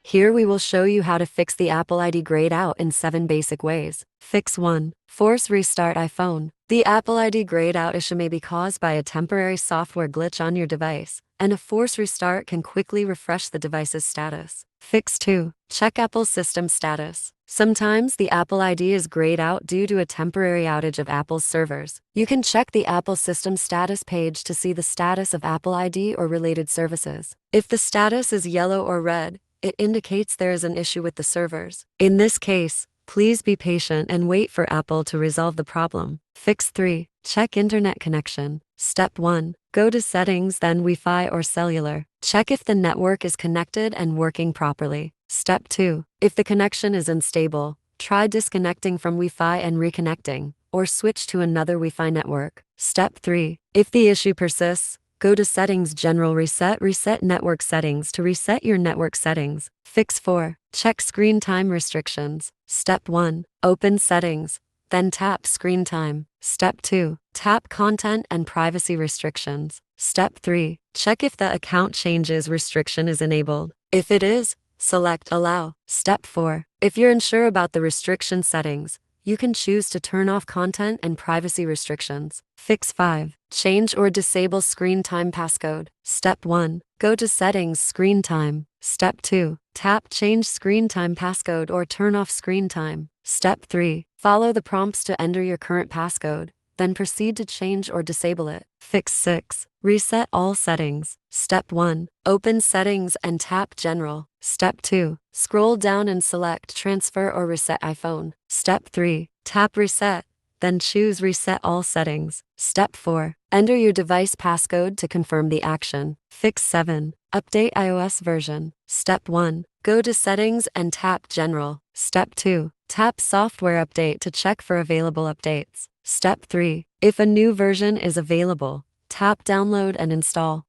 Here we will show you how to fix the Apple ID grayed out in 7 basic ways. Fix 1. Force restart iPhone. The Apple ID grayed out issue may be caused by a temporary software glitch on your device, and a force restart can quickly refresh the device's status. Fix 2. Check Apple's system status. Sometimes the Apple ID is grayed out due to a temporary outage of Apple's servers. You can check the Apple system status page to see the status of Apple ID or related services. If the status is yellow or red, it indicates there is an issue with the servers. In this case, please be patient and wait for Apple to resolve the problem. Fix 3. Check internet connection. Step 1. Go to Settings, then Wi-Fi or Cellular. Check if the network is connected and working properly. Step 2. If the connection is unstable, try disconnecting from Wi-Fi and reconnecting, or switch to another Wi-Fi network. Step 3. If the issue persists, go to Settings, General Reset, reset Network Settings to reset your network settings. Fix 4. Check screen time restrictions. Step 1. Open Settings, then tap Screen Time. Step 2. Tap Content and Privacy Restrictions. Step 3. Check if the Account Changes restriction is enabled. If it is, select Allow. Step 4. If you're unsure about the restriction settings, you can choose to turn off content and privacy restrictions. Fix 5. Change or disable screen time passcode. Step 1. Go to Settings, Screen Time. Step 2. Tap Change Screen Time Passcode or turn off screen time. Step 3. Follow the prompts to enter your current passcode, then proceed to change or disable it. Fix 6. Reset all settings. Step 1. Open Settings and tap General. Step 2. Scroll down and select Transfer or Reset iPhone. Step 3. Tap Reset, then choose Reset all settings. Step 4. Enter your device passcode to confirm the action. Fix 7. Update iOS version. Step 1. Go to Settings and tap General. Step 2. Tap Software Update to check for available updates. Step 3. If a new version is available, tap Download and install.